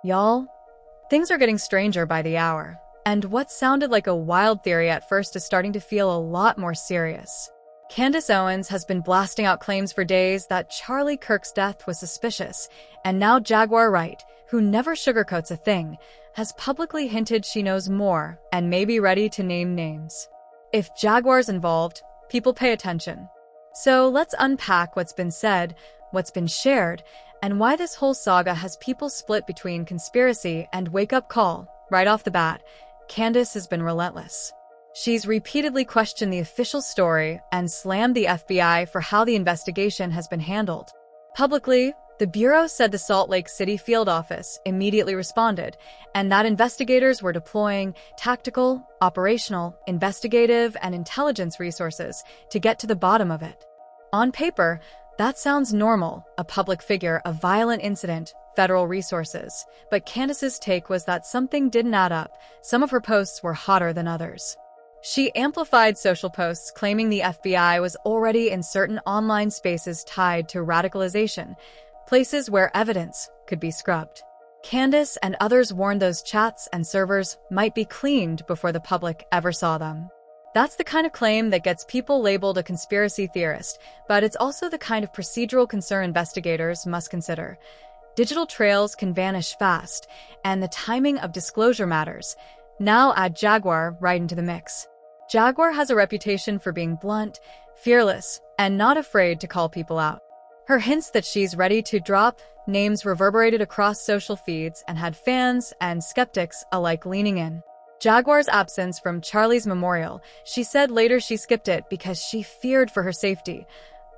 Y'all, things are getting stranger by the hour, and what sounded like a wild theory at first is starting to feel a lot more serious. Candace Owens has been blasting out claims for days that Charlie Kirk's death was suspicious, and now Jaguar Wright, who never sugarcoats a thing, has publicly hinted she knows more and may be ready to name names. If Jaguar's involved, people pay attention. So let's unpack what's been said, what's been shared, and why this whole saga has people split between conspiracy and wake-up call. Right off the bat, Candace has been relentless. She's repeatedly questioned the official story and slammed the FBI for how the investigation has been handled. Publicly, the Bureau said the Salt Lake City field office immediately responded, and that investigators were deploying tactical, operational, investigative, and intelligence resources to get to the bottom of it. On paper, that sounds normal, a public figure, a violent incident, federal resources. But Candace's take was that something didn't add up. Some of her posts were hotter than others. She amplified social posts claiming the FBI was already in certain online spaces tied to radicalization, places where evidence could be scrubbed. Candace and others warned those chats and servers might be cleaned before the public ever saw them. That's the kind of claim that gets people labeled a conspiracy theorist, but it's also the kind of procedural concern investigators must consider. Digital trails can vanish fast, and the timing of disclosure matters. Now add Jaguar right into the mix. Jaguar has a reputation for being blunt, fearless, and not afraid to call people out. Her hints that she's ready to drop names reverberated across social feeds and had fans and skeptics alike leaning in. Jaguar's absence from Charlie's memorial, she said later she skipped it because she feared for her safety,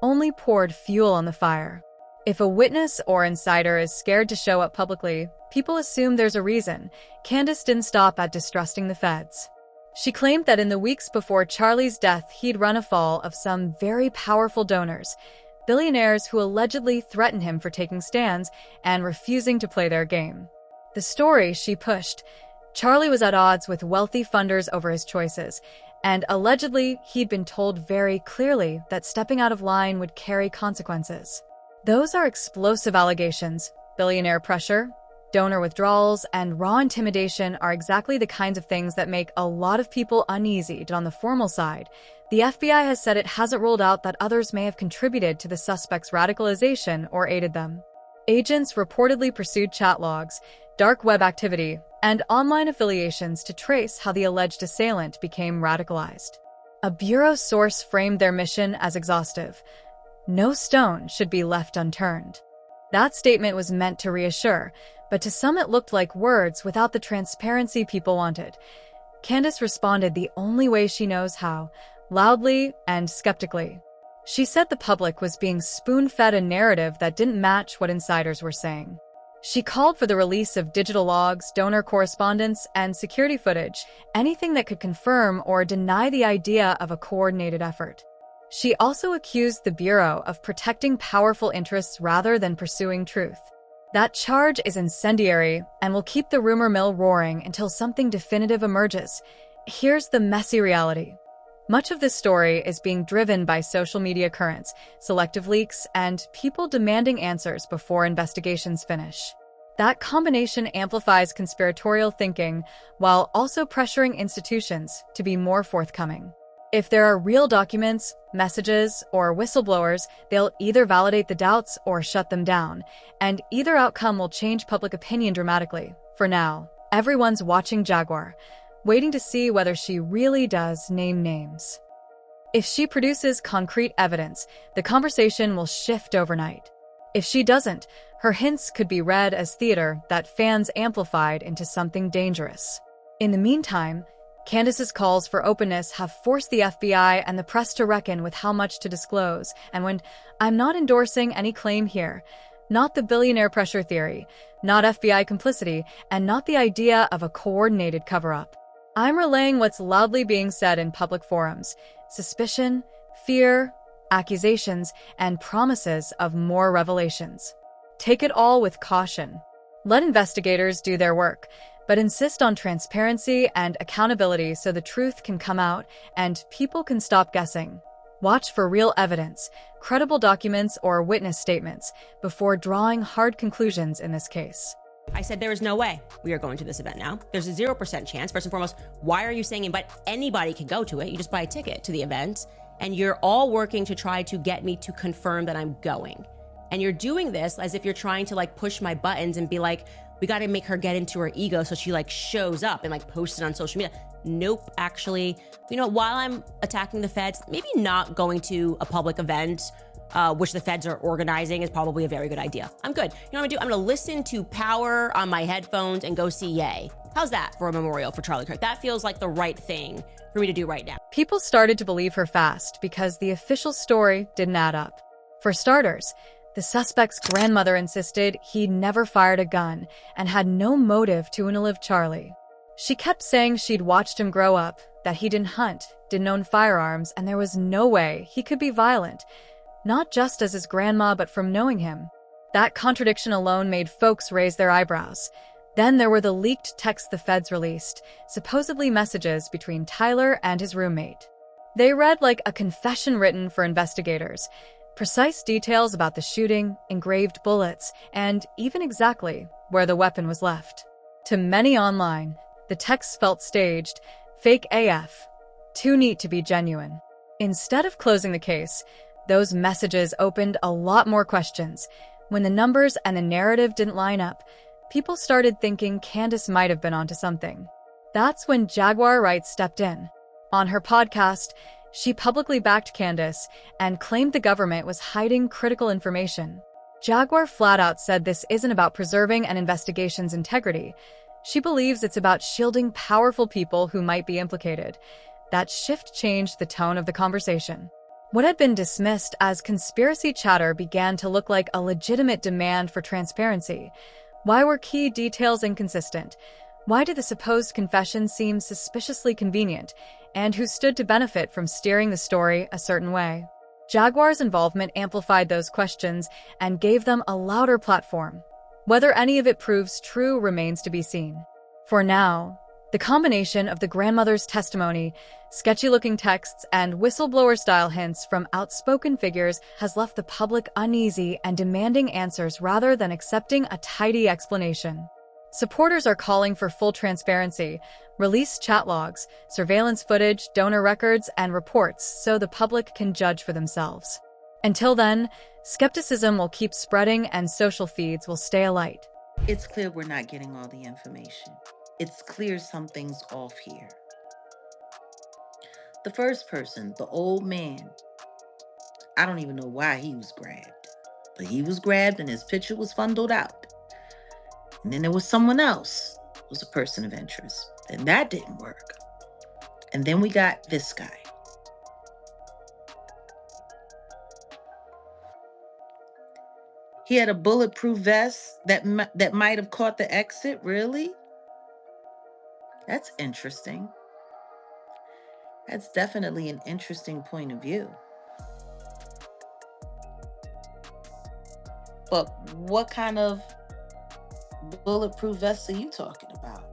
only poured fuel on the fire. If a witness or insider is scared to show up publicly, people assume there's a reason. Candace didn't stop at distrusting the feds. She claimed that in the weeks before Charlie's death, he'd run afoul of some very powerful donors, billionaires who allegedly threatened him for taking stands and refusing to play their game. The story she pushed: Charlie was at odds with wealthy funders over his choices, and allegedly he'd been told very clearly that stepping out of line would carry consequences. Those are explosive allegations. Billionaire pressure, donor withdrawals, and raw intimidation are exactly the kinds of things that make a lot of people uneasy. On the formal side, the FBI has said it hasn't ruled out that others may have contributed to the suspects' radicalization or aided them. Agents reportedly pursued chat logs, dark web activity, and online affiliations to trace how the alleged assailant became radicalized. A Bureau source framed their mission as exhaustive. No stone should be left unturned. That statement was meant to reassure, but to some it looked like words without the transparency people wanted. Candace responded the only way she knows how, loudly and skeptically. She said the public was being spoon-fed a narrative that didn't match what insiders were saying. She called for the release of digital logs, donor correspondence, and security footage, anything that could confirm or deny the idea of a coordinated effort. She also accused the Bureau of protecting powerful interests rather than pursuing truth. That charge is incendiary and will keep the rumor mill roaring until something definitive emerges. Here's the messy reality. Much of this story is being driven by social media currents, selective leaks, and people demanding answers before investigations finish. That combination amplifies conspiratorial thinking while also pressuring institutions to be more forthcoming. If there are real documents, messages, or whistleblowers, they'll either validate the doubts or shut them down, and either outcome will change public opinion dramatically. For now, everyone's watching Jaguar, waiting to see whether she really does name names. If she produces concrete evidence, the conversation will shift overnight. If she doesn't, her hints could be read as theater that fans amplified into something dangerous. In the meantime, Candace's calls for openness have forced the FBI and the press to reckon with how much to disclose. And when I'm not endorsing any claim here, not the billionaire pressure theory, not FBI complicity, and not the idea of a coordinated cover-up. I'm relaying what's loudly being said in public forums: suspicion, fear, accusations, and promises of more revelations. Take it all with caution. Let investigators do their work, but insist on transparency and accountability so the truth can come out and people can stop guessing. Watch for real evidence, credible documents, or witness statements before drawing hard conclusions in this case. I said, there is no way we are going to this event now. There's a 0% chance. First and foremost, why are you saying invite? Anybody can go to it. You just buy a ticket to the event, and you're all working to try to get me to confirm that I'm going. And you're doing this as if you're trying to like push my buttons and be like, we got to make her get into her ego so she like shows up and like posts it on social media. Nope, actually, while I'm attacking the feds, maybe not going to a public event, which the feds are organizing, is probably a very good idea. I'm good. You know what I'm gonna do? I'm gonna listen to Power on my headphones and go see Ye. How's that for a memorial for Charlie Kirk? That feels like the right thing for me to do right now. People started to believe her fast because the official story didn't add up. For starters, the suspect's grandmother insisted he'd never fired a gun and had no motive to unalive Charlie. She kept saying she'd watched him grow up, that he didn't hunt, didn't own firearms, and there was no way he could be violent, not just as his grandma, but from knowing him. That contradiction alone made folks raise their eyebrows. Then there were the leaked texts the feds released, supposedly messages between Tyler and his roommate. They read like a confession written for investigators, precise details about the shooting, engraved bullets, and even exactly where the weapon was left. To many online, the texts felt staged, fake AF, too neat to be genuine. Instead of closing the case, those messages opened a lot more questions. When the numbers and the narrative didn't line up, people started thinking Candace might have been onto something. That's when Jaguar Wright stepped in. On her podcast, she publicly backed Candace and claimed the government was hiding critical information. Jaguar flat out said this isn't about preserving an investigation's integrity. She believes it's about shielding powerful people who might be implicated. That shift changed the tone of the conversation. What had been dismissed as conspiracy chatter began to look like a legitimate demand for transparency. Why were key details inconsistent? Why did the supposed confession seem suspiciously convenient? And who stood to benefit from steering the story a certain way? Jaguar's involvement amplified those questions and gave them a louder platform. Whether any of it proves true remains to be seen. For now, the combination of the grandmother's testimony, sketchy-looking texts, and whistleblower-style hints from outspoken figures has left the public uneasy and demanding answers rather than accepting a tidy explanation. Supporters are calling for full transparency, release chat logs, surveillance footage, donor records, and reports so the public can judge for themselves. Until then, skepticism will keep spreading and social feeds will stay alight. It's clear we're not getting all the information. It's clear something's off here. The first person, the old man, I don't even know why he was grabbed, but he was grabbed and his picture was fondled out. And then there was someone else who was a person of interest, and that didn't work. And then we got this guy. He had a bulletproof vest that might have caught the exit. Really? That's interesting. That's definitely an interesting point of view. But what kind of bulletproof vest are you talking about?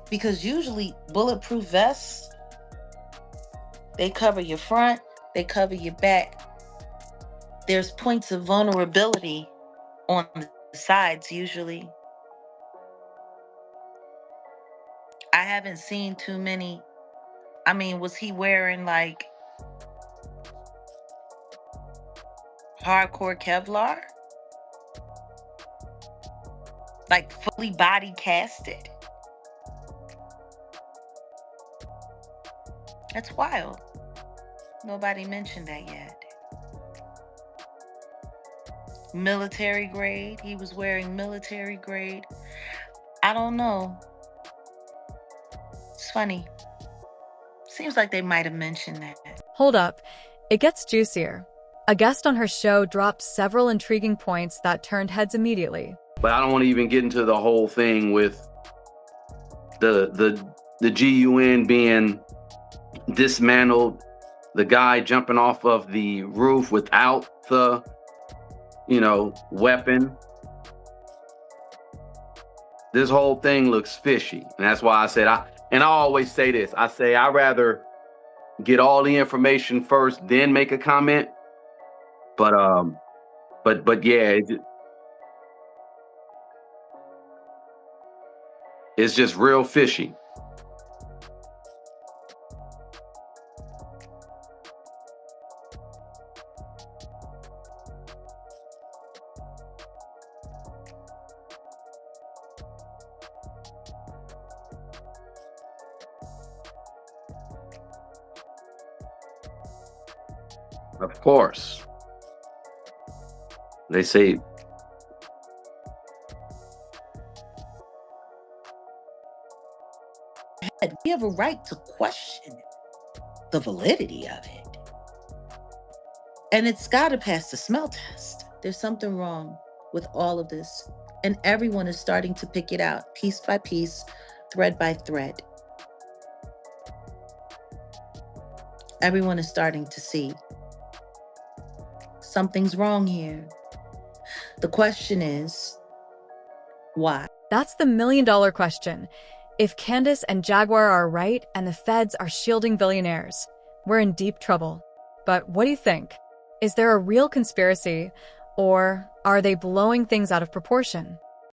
Because usually bulletproof vests, they cover your front, they cover your back. There's points of vulnerability on the sides usually. I haven't seen too many. I mean, was he wearing like hardcore Kevlar? Like fully body casted? That's wild. Nobody mentioned that yet. Military grade. He was wearing military grade. I don't know. It's funny. Seems like they might have mentioned that. Hold up. It gets juicier. A guest on her show dropped several intriguing points that turned heads immediately. But I don't want to even get into the whole thing with the GUN being dismantled, the guy jumping off of the roof without the, weapon. This whole thing looks fishy. And that's why I said, I always say this. I say, I'd rather get all the information first, then make a comment. But yeah, it's just real fishy. Of course. They say We have a right to question the validity of it. And it's got to pass the smell test. There's something wrong with all of this. And everyone is starting to pick it out piece by piece, thread by thread. Everyone is starting to see something's wrong here. The question is, why? That's the million-dollar question. If Candace and Jaguar are right and the feds are shielding billionaires, we're in deep trouble. But what do you think? Is there a real conspiracy, or are they blowing things out of proportion?